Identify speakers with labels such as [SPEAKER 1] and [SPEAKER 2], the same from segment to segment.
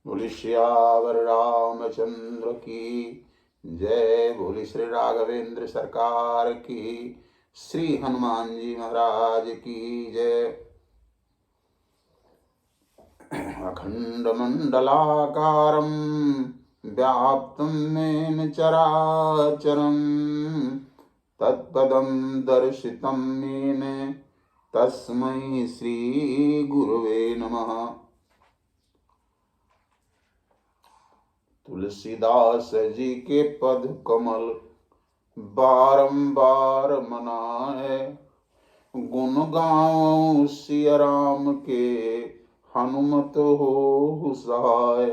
[SPEAKER 1] बोली श्यावर रामचंद्र की जय। बोली श्री राघवेंद्र सरकार की, श्री हनुमान जी महाराज की जय। अखंड मंडलाकारं व्याप्तं येन चराचरं तत्पदं दर्शितं येन तस्मै श्री गुरुवे नमः। तुलसीदास जी के पद कमल बारंबार मनाए, गुण गाऊं सिया राम के हनुमत हो सहाय।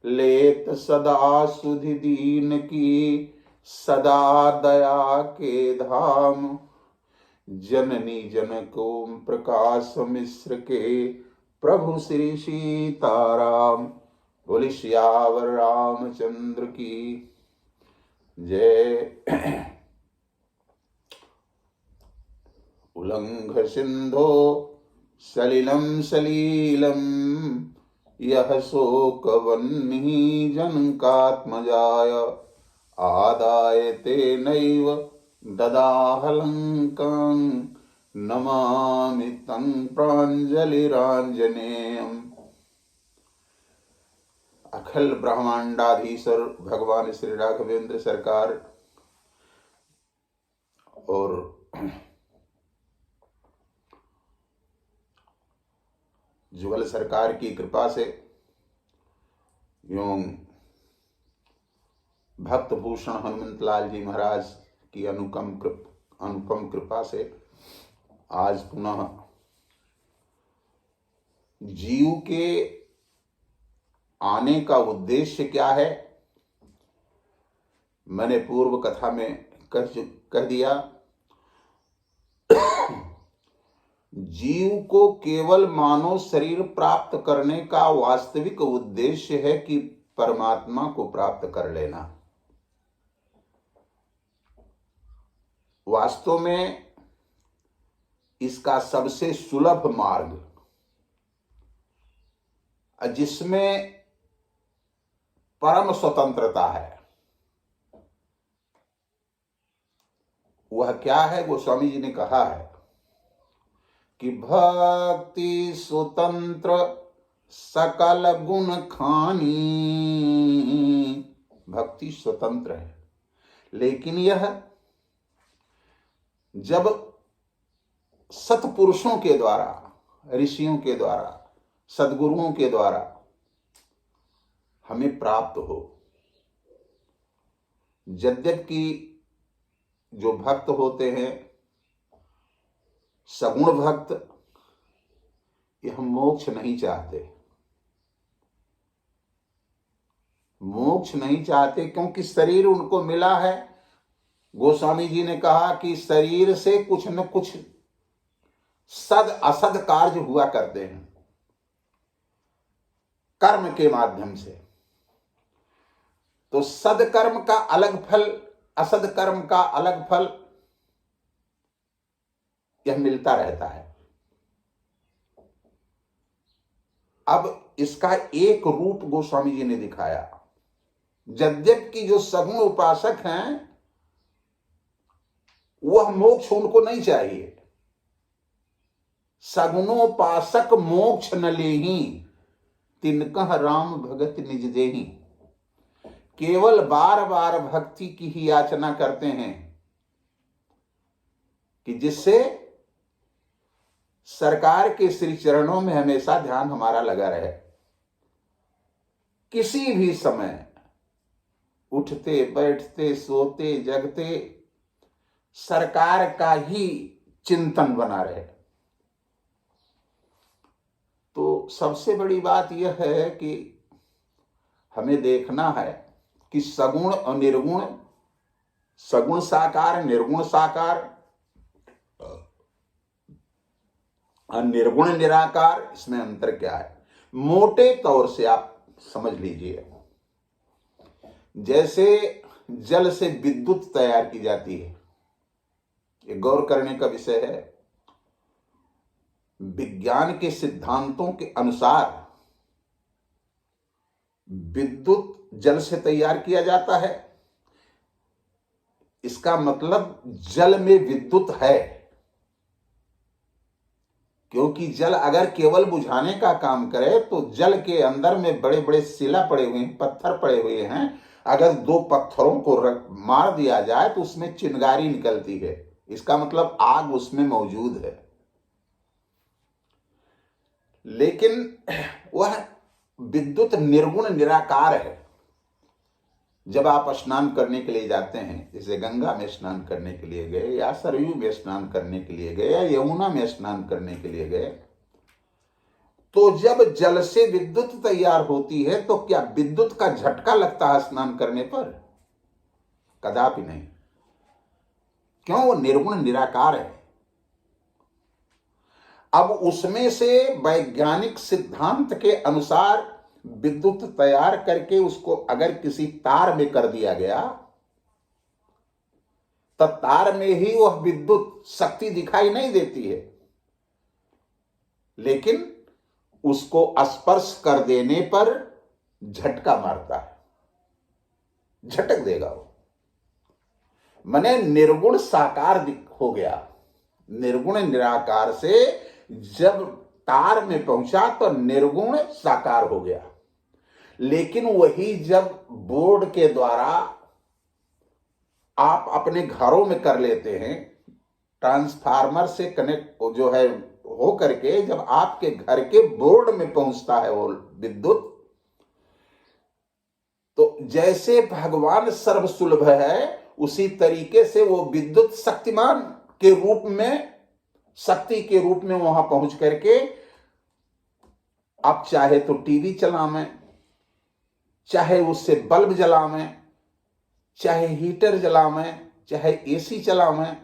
[SPEAKER 1] लेत सदा सुधि दीन की सदा दया के धाम, जननी जनक ओम प्रकाश मिश्र के प्रभु श्री सीताराम। बोली श्यावर रामचंद्र की जय। उल्लंघ सिंधो सलिलं सलीलं, यह शोक वह्नि जनकात्मजाय। आदाय तेनैव ददाह लंकां, नमामि तं प्राञ्जलिराञ्जनेयम्। अखिल ब्रह्मांडाधीश्वर भगवान श्री राघवेंद्र सरकार और जुगल सरकार की कृपा से एवं भक्त भूषण हनुमंत लाल जी महाराज की अनुपम कृपा से आज पुनः जीव के आने का उद्देश्य क्या है, मैंने पूर्व कथा में कह दिया। जीव को केवल मानव शरीर प्राप्त करने का वास्तविक उद्देश्य है कि परमात्मा को प्राप्त कर लेना। वास्तव में इसका सबसे सुलभ मार्ग, जिसमें परम स्वतंत्रता है, वह क्या है? गोस्वामी जी ने कहा है कि भक्ति स्वतंत्र सकल गुण खानी। भक्ति स्वतंत्र है, लेकिन यह जब सत्पुरुषों के द्वारा, ऋषियों के द्वारा, सद्गुरुओं के द्वारा हमें प्राप्त हो। यद्यपि जो भक्त होते हैं, सगुण भक्त, यह मोक्ष नहीं चाहते। मोक्ष नहीं चाहते क्योंकि शरीर उनको मिला है। गोस्वामी जी ने कहा कि शरीर से कुछ न कुछ सद असद कार्य हुआ करते हैं कर्म के माध्यम से। तो सदकर्म का अलग फल, असद कर्म का अलग फल, यह मिलता रहता है। अब इसका एक रूप गोस्वामी जी ने दिखाया। यद्यपि जो सगुण उपासक हैं, वह मोक्ष उनको नहीं चाहिए। सगुणोपासक मोक्ष न लेही, तिनकह राम भगत निज देही। केवल बार बार भक्ति की ही याचना करते हैं कि जिससे सरकार के श्री चरणों में हमेशा ध्यान हमारा लगा रहे। किसी भी समय उठते बैठते सोते जगते सरकार का ही चिंतन बना रहे। तो सबसे बड़ी बात यह है कि हमें देखना है कि सगुण और निर्गुण, सगुण साकार, निर्गुण साकार और निर्गुण निराकार, इसमें अंतर क्या है। मोटे तौर से आप समझ लीजिए, जैसे जल से विद्युत तैयार की जाती है, ये गौर करने का विषय है। विज्ञान के सिद्धांतों के अनुसार विद्युत जल से तैयार किया जाता है, इसका मतलब जल में विद्युत है। क्योंकि जल अगर केवल बुझाने का काम करे तो जल के अंदर में बड़े बड़े शिला पड़े हुए हैं, पत्थर पड़े हुए हैं, अगर दो पत्थरों को मार दिया जाए तो उसमें चिंगारी निकलती है, इसका मतलब आग उसमें मौजूद है। लेकिन वह विद्युत निर्गुण निराकार है। जब आप स्नान करने के लिए जाते हैं, जैसे गंगा में स्नान करने के लिए गए या सरयू में स्नान करने के लिए गए या यमुना में स्नान करने के लिए गए, तो जब जल से विद्युत तैयार होती है तो क्या विद्युत का झटका लगता है स्नान करने पर? कदापि नहीं। क्यों? वो निर्गुण निराकार है। अब उसमें से वैज्ञानिक सिद्धांत के अनुसार विद्युत तैयार करके उसको अगर किसी तार में कर दिया गया तो तार में ही वह विद्युत शक्ति दिखाई नहीं देती है, लेकिन उसको स्पर्श कर देने पर झटका मारता है, झटक देगा वो। माने निर्गुण साकार हो गया। निर्गुण निराकार से जब तार में पहुंचा तो निर्गुण साकार हो गया। लेकिन वही जब बोर्ड के द्वारा आप अपने घरों में कर लेते हैं, ट्रांसफार्मर से कनेक्ट जो है हो करके जब आपके घर के बोर्ड में पहुंचता है वो विद्युत, तो जैसे भगवान सर्वसुलभ है उसी तरीके से वो विद्युत शक्तिमान के रूप में, शक्ति के रूप में वहां पहुंच करके आप चाहे तो टीवी चलावें, चाहे उससे बल्ब जलावें, चाहे हीटर जलावें, चाहे एसी चलावें,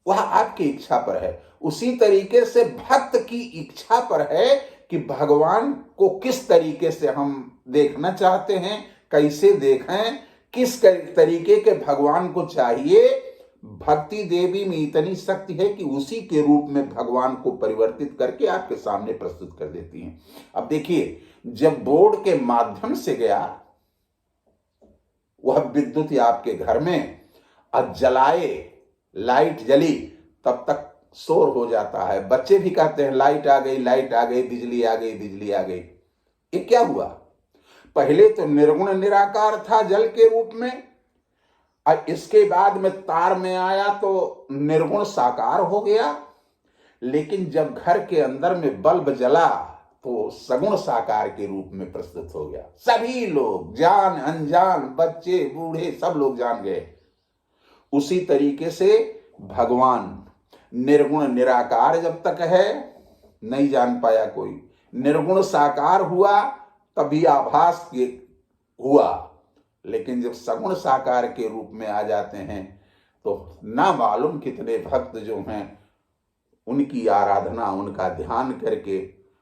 [SPEAKER 1] वह आपकी इच्छा पर है। उसी तरीके से भक्त की इच्छा पर है कि भगवान को किस तरीके से हम देखना चाहते हैं, कैसे देखें, किस तरीके के भगवान को चाहिए। भक्ति देवी में इतनी शक्ति है कि उसी के रूप में भगवान को परिवर्तित करके आपके सामने प्रस्तुत कर देती हैं। अब देखिए, जब बोर्ड के माध्यम से गया वह विद्युत आपके घर में, अब जलाए, लाइट जली, तब तक शोर हो जाता है। बच्चे भी कहते हैं लाइट आ गई, लाइट आ गई, बिजली आ गई, बिजली आ गई। ये क्या हुआ? पहले तो निर्गुण निराकार था जल के रूप में, और इसके बाद में तार में आया तो निर्गुण साकार हो गया। लेकिन जब घर के अंदर में बल्ब जला तो सगुण साकार के रूप में प्रस्तुत हो गया। सभी लोग, जान अनजान, बच्चे बूढ़े, सब लोग जान गए। उसी तरीके से भगवान निर्गुण निराकार जब तक है नहीं जान पाया कोई, निर्गुण साकार हुआ तभी आभास हुआ। लेकिन जब सगुण साकार के रूप में आ जाते हैं तो ना मालूम कितने भक्त जो हैं उनकी आराधना, उनका ध्यान करके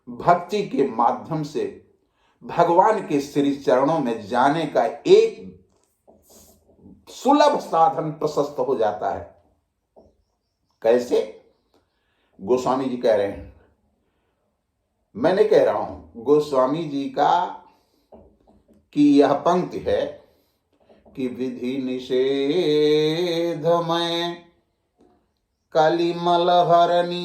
[SPEAKER 1] भक्ति के माध्यम से भगवान के श्री चरणों में जाने का एक सुलभ साधन प्रशस्त हो जाता है। कैसे? गोस्वामी जी कह रहे हैं, मैं नहीं कह रहा हूं, गोस्वामी जी का की यह पंक्ति है कि विधि निषेध में कलिमल हरनी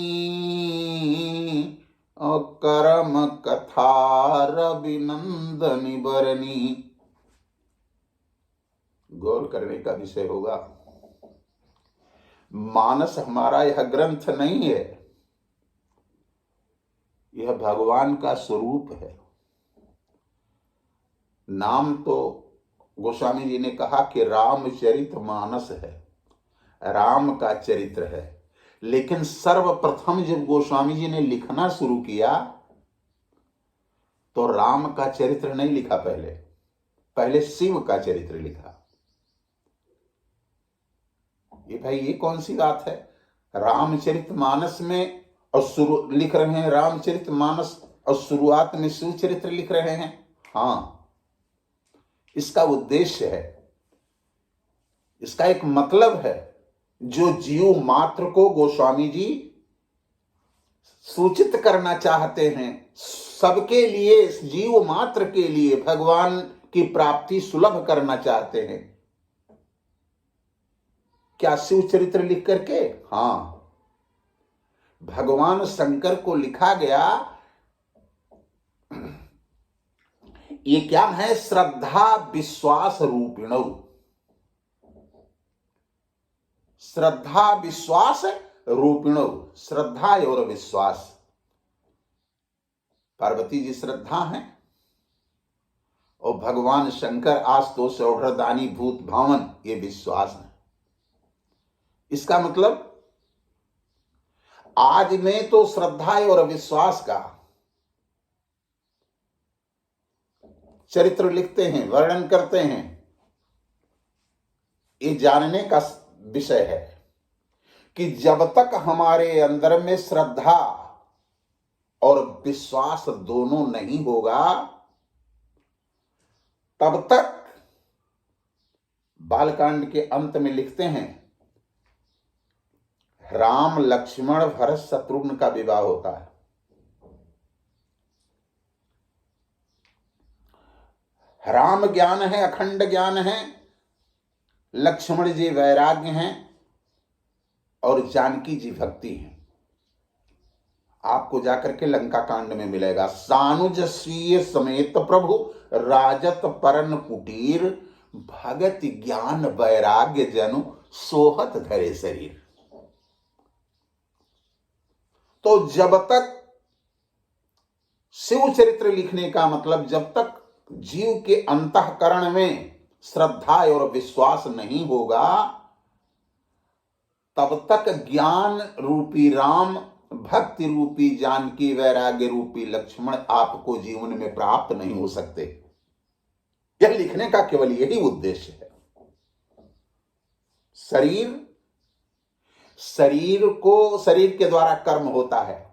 [SPEAKER 1] और कर्म कथार अभिनंदनी बरनी। गौर करने का विषय होगा। मानस हमारा यह ग्रंथ नहीं है, यह भगवान का स्वरूप है। नाम तो गोस्वामी जी ने कहा कि रामचरित मानस है, राम का चरित्र है। लेकिन सर्वप्रथम जब गोस्वामी जी ने लिखना शुरू किया तो राम का चरित्र नहीं लिखा, पहले शिव का चरित्र लिखा। ये भाई, ये कौन सी बात है? रामचरित मानस में और लिख रहे हैं रामचरित मानस और शुरुआत में शिव चरित्र लिख रहे हैं। हाँ, इसका उद्देश्य है, इसका एक मतलब है जो जीव मात्र को गोस्वामी जी सूचित करना चाहते हैं, सबके लिए, जीव मात्र के लिए भगवान की प्राप्ति सुलभ करना चाहते हैं। क्या शिव चरित्र लिख करके? हां, भगवान शंकर को लिखा गया। ये क्या है? श्रद्धा विश्वास रूपिणौ। श्रद्धा विश्वास रूपिणौ, श्रद्धा और विश्वास। पार्वती जी श्रद्धा हैं और भगवान शंकर आस्तोष औढ़दानी भूत भावन, ये विश्वास है। इसका मतलब आज में तो श्रद्धा और विश्वास का चरित्र लिखते हैं, वर्णन करते हैं। ये जानने का विषय है कि जब तक हमारे अंदर में श्रद्धा और विश्वास दोनों नहीं होगा, तब तक बालकांड के अंत में लिखते हैं, राम लक्ष्मण भरत शत्रुघ्न का विवाह होता है। राम ज्ञान है, अखंड ज्ञान है, लक्ष्मण जी वैराग्य हैं और जानकी जी भक्ति हैं। आपको जाकर के लंका कांड में मिलेगा, सानुज स्वीय समेत प्रभु राजत परन कुटीर, भगत ज्ञान वैराग्य जनु सोहत धरे शरीर। तो जब तक शिव चरित्र लिखने का मतलब, जब तक जीव के अंतःकरण में श्रद्धा और विश्वास नहीं होगा, तब तक ज्ञान रूपी राम, भक्ति रूपी जानकी, वैराग्य रूपी लक्ष्मण आपको जीवन में प्राप्त नहीं हो सकते। यह लिखने का केवल यही उद्देश्य है। शरीर के द्वारा कर्म होता है,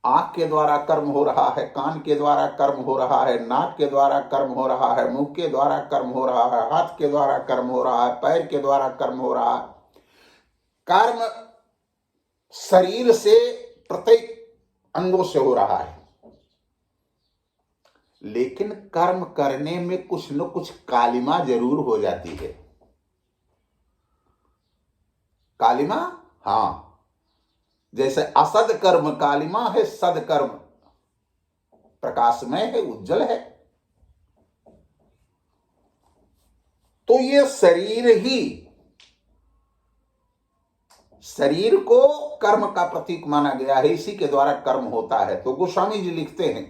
[SPEAKER 1] आंख के द्वारा कर्म हो रहा है, कान के द्वारा कर्म हो रहा है, नाक के द्वारा कर्म हो रहा है, मुंह के द्वारा कर्म हो रहा है, हाथ के द्वारा कर्म हो रहा है, पैर के द्वारा कर्म हो रहा है। कर्म शरीर से, प्रत्येक अंगों से हो रहा है, लेकिन कर्म करने में कुछ न कुछ कालिमा जरूर हो जाती है। कालिमा, हां, जैसे असद कर्म कालिमा है, सद कर्म प्रकाशमय है, उज्जवल है। तो ये शरीर को कर्म का प्रतीक माना गया है, इसी के द्वारा कर्म होता है। तो गोस्वामी जी लिखते हैं,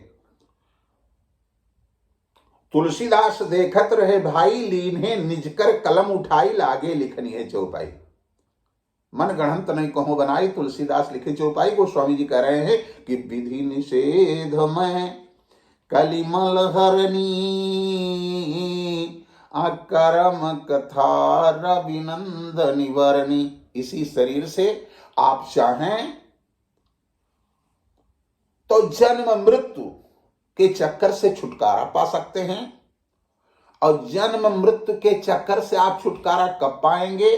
[SPEAKER 1] तुलसीदास देखत रहे भाई, लीन्हे निज कर कलम उठाई, लागे लिखनी है चौपाई। मन गढ़ंत नहीं कहो बनाई, तुलसीदास लिखे चौपाई। गोस्वामी जी कह रहे हैं कि विधि निषेध में कलिमल हरनी, अकर्म कथा रविनंदनी वर्णी। इसी शरीर से आप चाहें तो जन्म मृत्यु के चक्कर से छुटकारा पा सकते हैं, और जन्म मृत्यु के चक्कर से आप छुटकारा कब पाएंगे?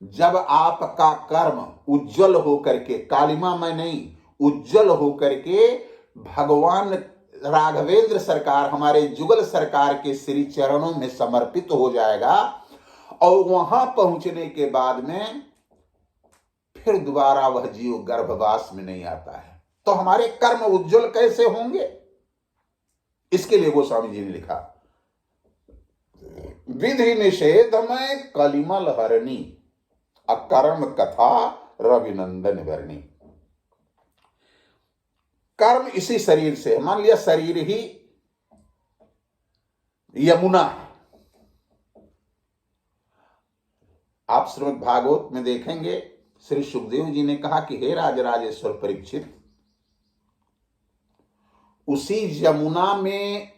[SPEAKER 1] जब आपका कर्म उज्जवल होकर के, कालिमा में नहीं, उज्जवल होकर के भगवान राघवेंद्र सरकार, हमारे जुगल सरकार के श्री चरणों में समर्पित हो जाएगा, और वहां पहुंचने के बाद में फिर दोबारा वह जीव गर्भवास में नहीं आता है। तो हमारे कर्म उज्जवल कैसे होंगे? इसके लिए गोस्वामी जी ने लिखा, विधि निषेध में कलिमल हरणी, अकर्म कथा रविनंदन वर्णी। कर्म इसी शरीर से, मान लिया शरीर ही यमुना है। आप श्रीमद् भागवत में देखेंगे, श्री सुखदेव जी ने कहा कि हे राजराजेश्वर परीक्षित, उसी यमुना में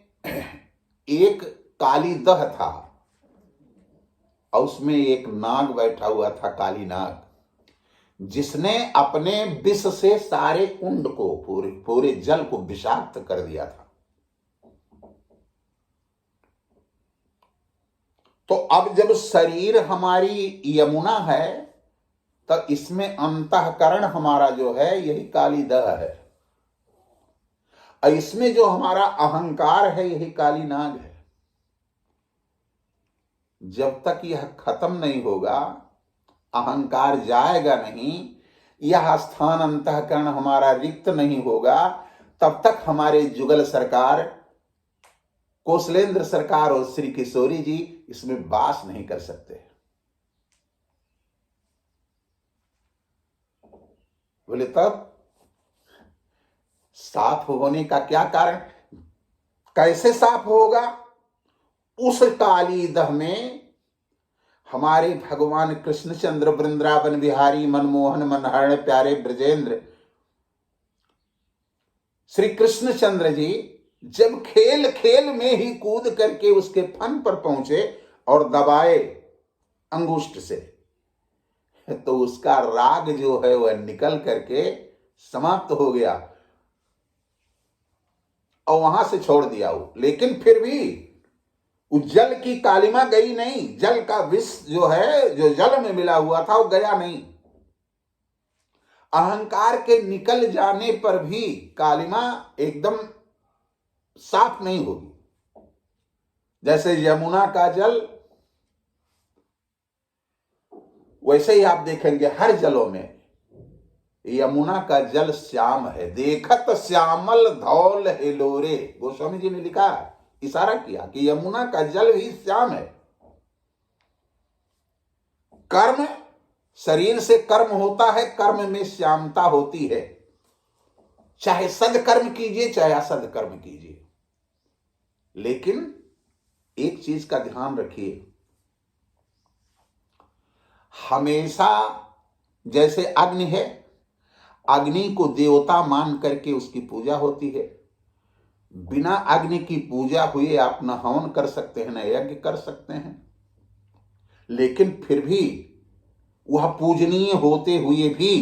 [SPEAKER 1] एक काली दह था, और उसमें एक नाग बैठा हुआ था, काली नाग, जिसने अपने विष से सारे कुंड को, पूरे जल को विषाक्त कर दिया था। तो अब जब शरीर हमारी यमुना है, तो इसमें अंतःकरण हमारा जो है यही काली दह है, और इसमें जो हमारा अहंकार है यही काली नाग है। जब तक यह खत्म नहीं होगा, अहंकार जाएगा नहीं, यह स्थान अंतःकरण हमारा रिक्त नहीं होगा, तब तक हमारे जुगल सरकार, कौशलेंद्र सरकार और श्री किशोरी जी इसमें वास नहीं कर सकते। बोले तब साफ होने का क्या कारण, कैसे साफ होगा? उस काली दह में हमारे भगवान कृष्णचंद्र वृंदावन बिहारी मनमोहन मनहरण प्यारे ब्रजेंद्र श्री कृष्णचंद्र जी जब खेल खेल में ही कूद करके उसके फन पर पहुंचे और दबाए अंगुष्ठ से, तो उसका राग जो है वह निकल करके समाप्त हो गया और वहां से छोड़ दिया वो। लेकिन फिर भी उस जल की कालिमा गई नहीं, जल का विष जो है, जो जल में मिला हुआ था, वो गया नहीं। अहंकार के निकल जाने पर भी कालिमा एकदम साफ नहीं होगी। जैसे यमुना का जल, वैसे ही आप देखेंगे हर जलों में यमुना का जल श्याम है। देखत श्यामल धौल हेलोरे, गोस्वामी जी ने लिखा, इशारा किया कि यमुना का जल ही श्याम है। कर्म, शरीर से कर्म होता है, कर्म में श्यामता होती है। चाहे सदकर्म कीजिए चाहे असद कर्म कीजिए, लेकिन एक चीज का ध्यान रखिए, हमेशा जैसे अग्नि है, अग्नि को देवता मान करके उसकी पूजा होती है। बिना अग्नि की पूजा हुए आप न हवन कर सकते हैं, न यज्ञ कर सकते हैं। लेकिन फिर भी वह पूजनीय होते हुए भी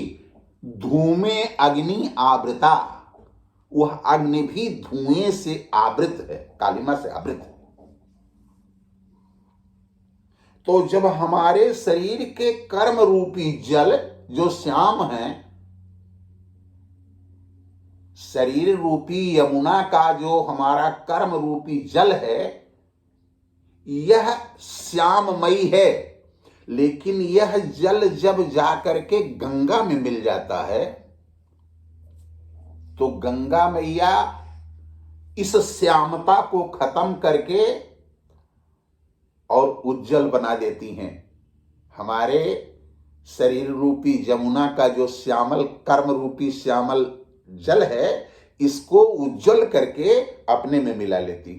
[SPEAKER 1] धूमे अग्नि आवृता, वह अग्नि भी धुएं से आवृत है, कालिमा से आवृत है। तो जब हमारे शरीर के कर्म रूपी जल जो श्याम है, शरीर रूपी यमुना का जो हमारा कर्म रूपी जल है, यह श्याममयी है। लेकिन यह जल जब जाकर के गंगा में मिल जाता है, तो गंगा मैया इस श्यामता को खत्म करके और उज्जवल बना देती हैं। हमारे शरीर रूपी यमुना का जो श्यामल कर्म रूपी श्यामल जल है, इसको उज्जवल करके अपने में मिला लेती।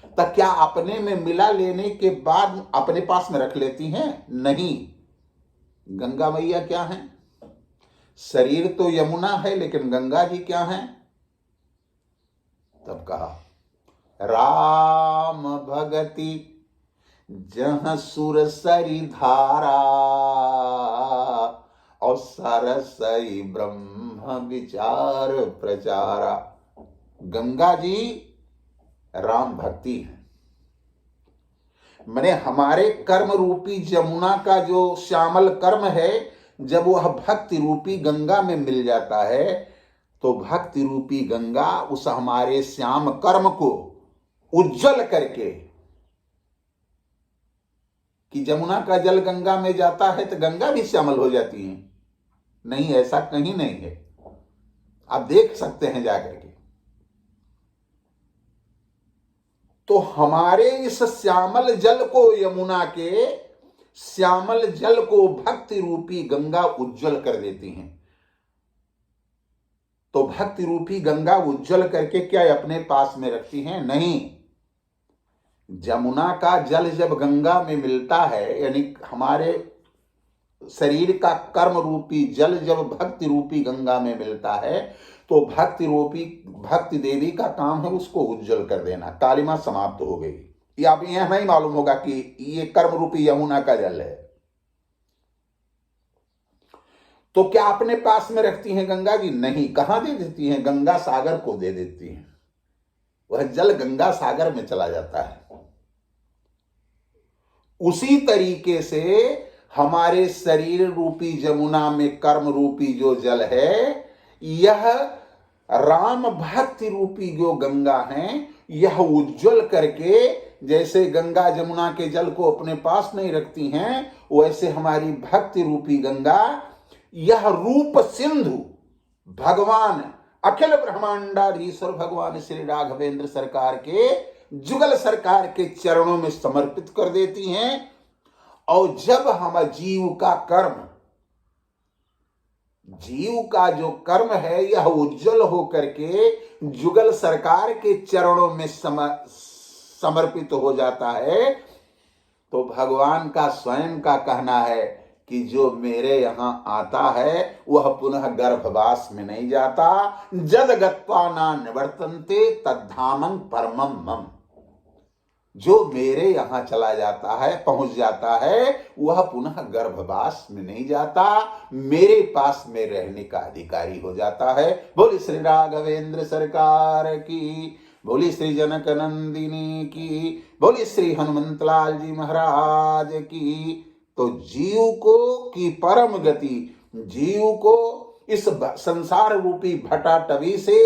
[SPEAKER 1] तो क्या अपने में मिला लेने के बाद अपने पास में रख लेती हैं? नहीं। गंगा मैया क्या है? शरीर तो यमुना है, लेकिन गंगा जी क्या हैं? तब कहा राम भगति जहाँ सुर सरी धारा, और सरसई ब्रह्म विचार प्रचारा। गंगा जी राम भक्ति है। मैंने हमारे कर्म रूपी यमुना का जो श्यामल कर्म है, जब वह भक्ति रूपी गंगा में मिल जाता है, तो भक्ति रूपी गंगा उस हमारे श्याम कर्म को उज्जवल करके, कि यमुना का जल गंगा में जाता है तो गंगा भी श्यामल हो जाती है। नहीं, ऐसा कहीं नहीं है, आप देख सकते हैं जाकर के। तो हमारे इस श्यामल जल को, यमुना के श्यामल जल को भक्ति रूपी गंगा उज्जवल कर देती हैं। तो भक्ति रूपी गंगा उज्जवल करके क्या अपने पास में रखती हैं? नहीं। यमुना का जल जब गंगा में मिलता है, यानी हमारे शरीर का कर्म रूपी जल जब भक्ति रूपी गंगा में मिलता है, तो भक्ति रूपी भक्ति देवी का काम है उसको उज्जवल कर देना। कालिमा समाप्त हो गई। ये आप यह नहीं मालूम होगा कि ये कर्म रूपी यमुना का जल है। तो क्या अपने पास में रखती हैं गंगा जी? नहीं। कहां दे देती हैं? गंगा सागर को दे देती हैं। वह जल गंगा सागर में चला जाता है। उसी तरीके से हमारे शरीर रूपी जमुना में कर्म रूपी जो जल है, यह राम भक्ति रूपी जो गंगा है, यह उज्जवल करके, जैसे गंगा जमुना के जल को अपने पास नहीं रखती हैं, वैसे हमारी भक्ति रूपी गंगा, यह रूप सिंधु भगवान अखिल ब्रह्मांडाधीश्वर भगवान श्री राघवेंद्र सरकार के, जुगल सरकार के चरणों में समर्पित कर देती हैं। और जब हम जीव का जो कर्म है, यह उज्जवल होकर के जुगल सरकार के चरणों में समर्पित हो जाता है, तो भगवान का स्वयं का कहना है कि जो मेरे यहां आता है वह पुनः गर्भवास में नहीं जाता। जद गत्वा न निवर्तन्ते तद्धामं परमं मम। जो मेरे यहां चला जाता है, पहुंच जाता है, वह पुनः गर्भवास में नहीं जाता, मेरे पास में रहने का अधिकारी हो जाता है। बोली श्री राघवेंद्र सरकार की, बोली श्री जनक नंदिनी की, बोली श्री हनुमंतलाल जी महाराज की। तो जीव को की परम गति, जीव को इस संसार रूपी भटाटवी से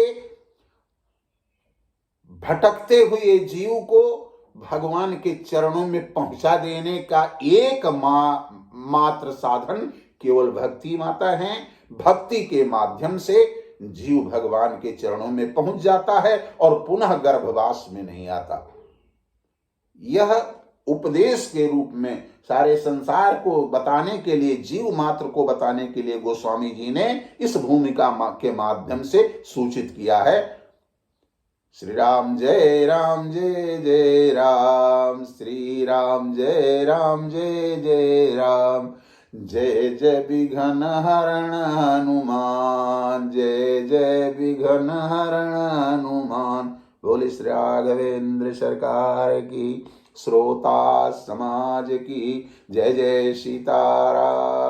[SPEAKER 1] भटकते हुए जीव को भगवान के चरणों में पहुंचा देने का एक मात्र साधन केवल भक्ति माता है। भक्ति के माध्यम से जीव भगवान के चरणों में पहुंच जाता है और पुनः गर्भवास में नहीं आता। यह उपदेश के रूप में सारे संसार को बताने के लिए, जीव मात्र को बताने के लिए गोस्वामी जी ने इस भूमिका के माध्यम से सूचित किया है। श्री राम जय राम जय जय राम, श्री राम जय जय राम, जय जय विघ्न हरण हनुमान, जय जय विघ्न हरण हनुमान। बोले श्री राघवेंद्र सरकार की, श्रोता समाज की जय जय सीताराम।